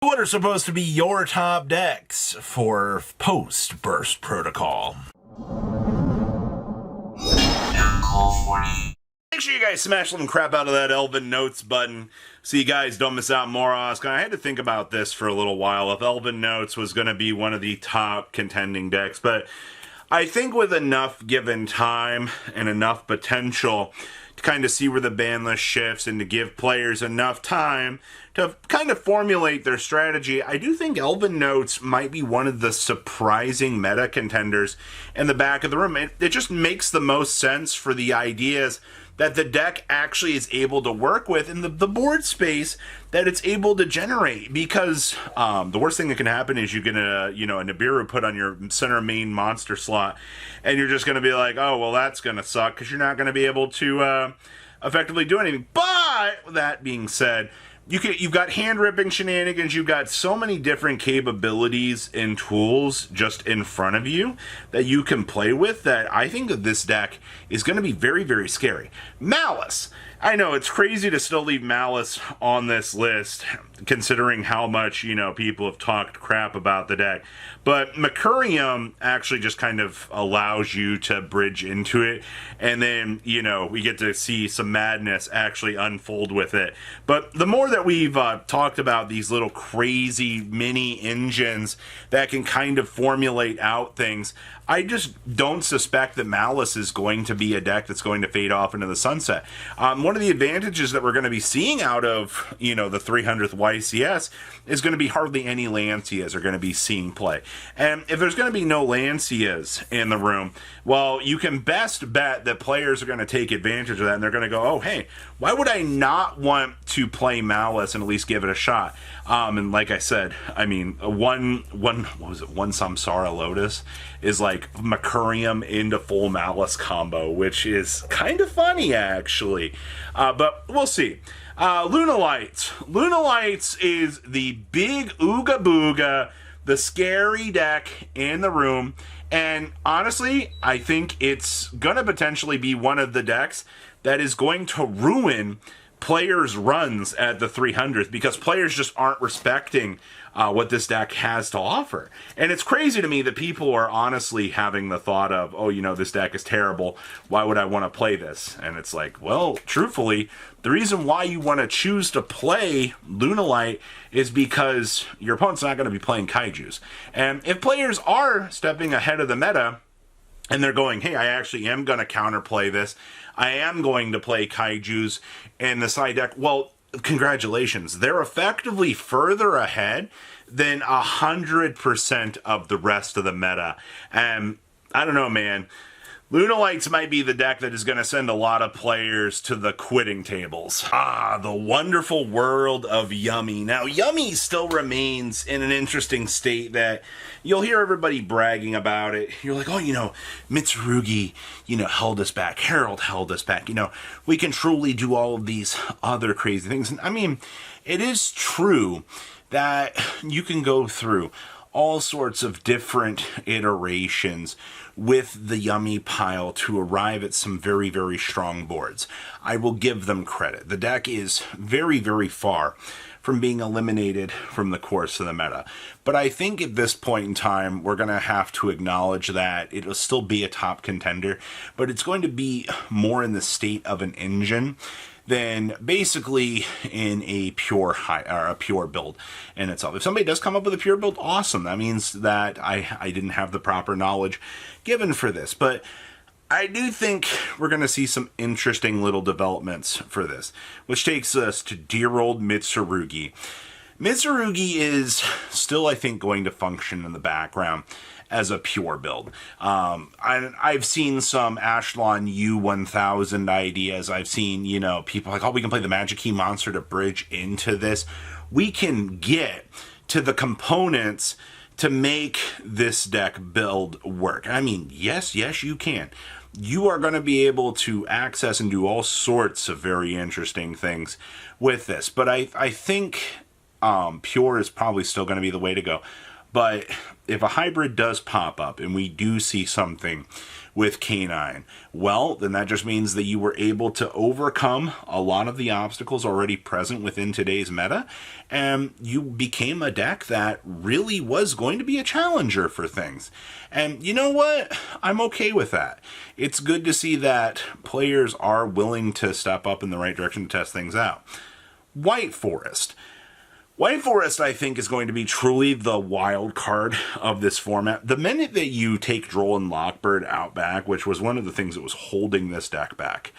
What are supposed to be your top decks for post-burst protocol? Make sure you guys smash some crap out of that Elven Notes button so you guys don't miss out more on us. I had to think about this for a little while, if Elven Notes was going to be one of the top contending decks, but I think with enough given time and enough potential to kind of see where the ban list shifts and to give players enough time to kind of formulate their strategy, I do think Elven Notes might be one of the surprising meta contenders in the back of the room. It just makes the most sense for the ideas that the deck actually is able to work with in the board space that it's able to generate, because the worst thing that can happen is you get a Nibiru put on your center main monster slot, and you're just going to be like, oh, well, that's going to suck, because you're not going to be able to effectively do anything. But that being said, you've got hand-ripping shenanigans, you've got so many different capabilities and tools just in front of you that you can play with, that I think that this deck is going to be very, very scary. Malice. I know, it's crazy to still leave Malice on this list, considering how much, people have talked crap about the deck. But Mercurium actually just kind of allows you to bridge into it, and then, we get to see some madness actually unfold with it. But the more that we've talked about these little crazy mini engines that can kind of formulate out things, I just don't suspect that Malice is going to be a deck that's going to fade off into the sunset. One of the advantages that we're going to be seeing out of, the 300th YCS is going to be hardly any Lancias are going to be seeing play. And if there's going to be no Lancias in the room, well, you can best bet that players are going to take advantage of that, and they're going to go, oh, hey, why would I not want to play Malice and at least give it a shot? And like I said, I mean, one Samsara Lotus is like Mercurium into full Malice combo, which is kind of funny, actually. But we'll see. Lunalights. Lunalights is the big ooga booga, the scary deck in the room. And honestly, I think it's going to potentially be one of the decks that is going to ruin players' runs at the 300th, because players just aren't respecting what this deck has to offer. And it's crazy to me that people are honestly having the thought of, oh, this deck is terrible, why would I want to play this? And it's like, well, truthfully, the reason why you want to choose to play Lunalight is because your opponent's not going to be playing Kaijus. And if players are stepping ahead of the meta, and they're going, hey, I actually am going to counterplay this, I am going to play Kaijus in the side deck, well, congratulations. They're effectively further ahead than 100% of the rest of the meta. And I don't know, man. Lunalights might be the deck that is going to send a lot of players to the quitting tables. The wonderful world of Yummy. Now, Yummy still remains in an interesting state that you'll hear everybody bragging about it. You're like, oh, Mitsurugi, held us back. Harold held us back. We can truly do all of these other crazy things. And I mean, it is true that you can go through all sorts of different iterations with the Yummy pile to arrive at some very, very strong boards. I will give them credit. The deck is very, very far from being eliminated from the course of the meta. But I think at this point in time, we're going to have to acknowledge that it'll still be a top contender, but it's going to be more in the state of an engine than basically in a pure build in itself. If somebody does come up with a pure build, awesome. That means that I didn't have the proper knowledge given for this. But I do think we're going to see some interesting little developments for this, which takes us to dear old Mitsurugi. Mitsurugi is still, I think, going to function in the background as a pure build. I've seen some Ashlon U1000 ideas. I've seen, people like, oh, we can play the Magic Key monster to bridge into this. We can get to the components to make this deck build work. I mean, yes, you can. You are going to be able to access and do all sorts of very interesting things with this. But I think pure is probably still going to be the way to go. But if a hybrid does pop up and we do see something with Canine, well, then that just means that you were able to overcome a lot of the obstacles already present within today's meta, and you became a deck that really was going to be a challenger for things. And you know what? I'm okay with that. It's good to see that players are willing to step up in the right direction to test things out. White Forest. White Forest, I think, is going to be truly the wild card of this format. The minute that you take Droll and Lockbird out back, which was one of the things that was holding this deck back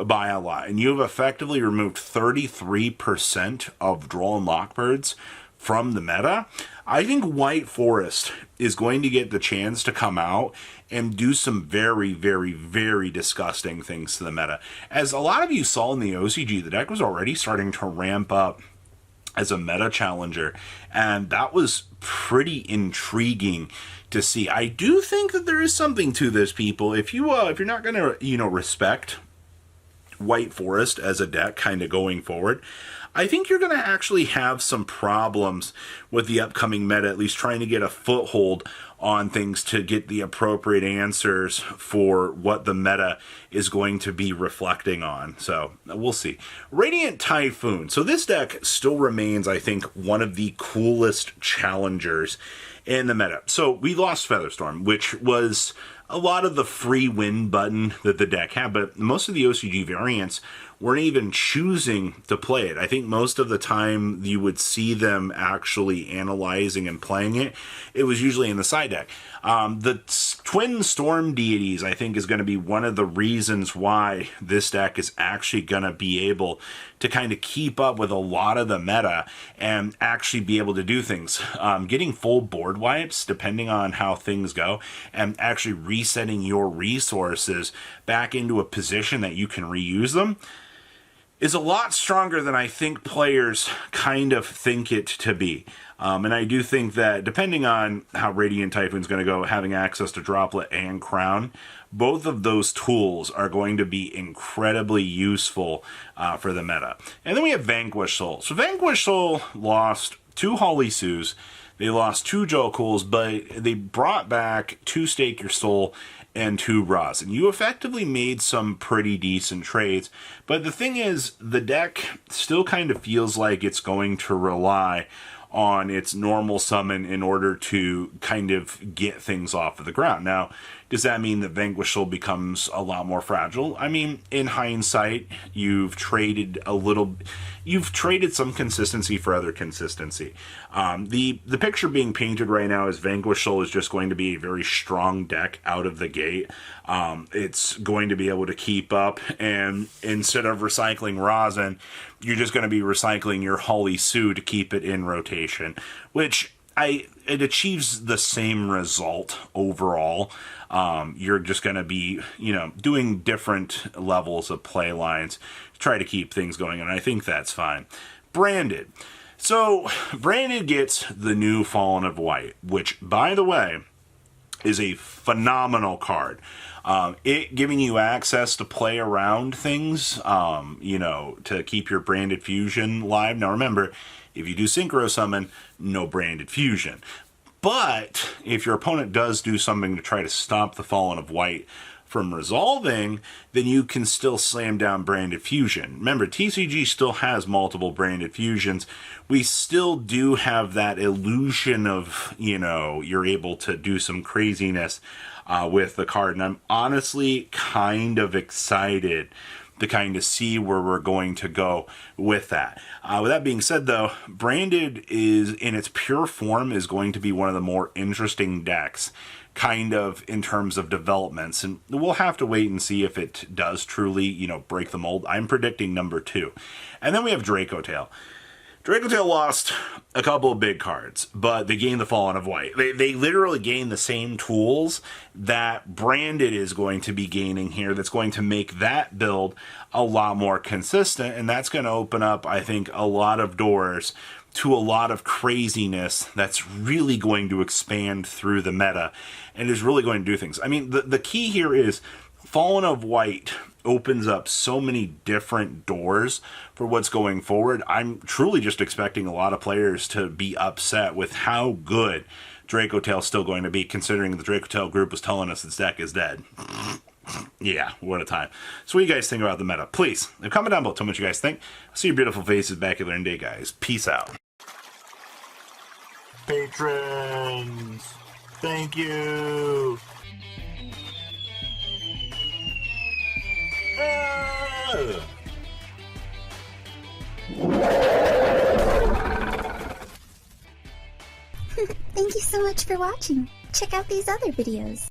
by a lot, and you've effectively removed 33% of Droll and Lockbirds from the meta, I think White Forest is going to get the chance to come out and do some very, very, very disgusting things to the meta. As a lot of you saw in the OCG, the deck was already starting to ramp up as a meta challenger, and that was pretty intriguing to see. I do think that there is something to this, people. If you're not going to respect White Forest as a deck kind of going forward, I think you're going to actually have some problems with the upcoming meta, at least trying to get a foothold on things to get the appropriate answers for what the meta is going to be reflecting on. So we'll see. Radiant Typhoon. So this deck still remains, I think, one of the coolest challengers in the meta. So we lost Featherstorm, which was a lot of the free win button that the deck had, but most of the OCG variants weren't even choosing to play it. I think most of the time you would see them actually analyzing and playing it. It was usually in the side deck. The Twin Storm Deities, I think, is going to be one of the reasons why this deck is actually going to be able to kind of keep up with a lot of the meta and actually be able to do things. Getting full board wipes, depending on how things go, and actually resetting your resources back into a position that you can reuse them is a lot stronger than I think players kind of think it to be. And I do think that depending on how Radiant Typhoon's going to go, having access to Droplet and Crown, both of those tools are going to be incredibly useful for the meta. And then we have Vanquish Soul. So Vanquish Soul lost 2 Holly Sues, they lost 2 Jokuls, but they brought back 2 Stake Your Soul and 2 Raws. And you effectively made some pretty decent trades. But the thing is, the deck still kind of feels like it's going to rely on its normal summon in order to kind of get things off of the ground. Now, does that mean that Vanquish Soul becomes a lot more fragile? I mean, in hindsight, you've traded some consistency for other consistency. The picture being painted right now is Vanquish Soul is just going to be a very strong deck out of the gate. It's going to be able to keep up, and instead of recycling rosin, you're just going to be recycling your Holly Sue to keep it in rotation, which it achieves the same result overall. You're just going to be, doing different levels of play lines to try to keep things going, and I think that's fine. Branded. So, Branded gets the new Fallen of White, which, by the way, is a phenomenal card. It giving you access to play around things, to keep your Branded Fusion live. Now, remember, if you do Synchro Summon, no Branded Fusion. But if your opponent does do something to try to stop the Fallen of White from resolving, then you can still slam down Branded Fusion. Remember, TCG still has multiple Branded Fusions. We still do have that illusion of, you're able to do some craziness with the card. And I'm honestly kind of excited to kind of see where we're going to go with that. With that being said, though, Branded is, in its pure form, is going to be one of the more interesting decks, kind of in terms of developments. And we'll have to wait and see if it does truly, break the mold. I'm predicting number 2. And then we have Dracotail. Dracotail lost a couple of big cards, but they gained the Fallen of White. They literally gained the same tools that Branded is going to be gaining here, that's going to make that build a lot more consistent, and that's going to open up, I think, a lot of doors to a lot of craziness that's really going to expand through the meta and is really going to do things. I mean, the key here is Fallen of White opens up so many different doors for what's going forward. I'm truly just expecting a lot of players to be upset with how good Dracotail's still going to be, considering the Dracotail group was telling us its deck is dead. Yeah, what a time. So what do you guys think about the meta? Please, comment down below. Tell me what you guys think. I'll see your beautiful faces back at the end day, guys. Peace out. Patrons, thank you. Thank you so much for watching. Check out these other videos.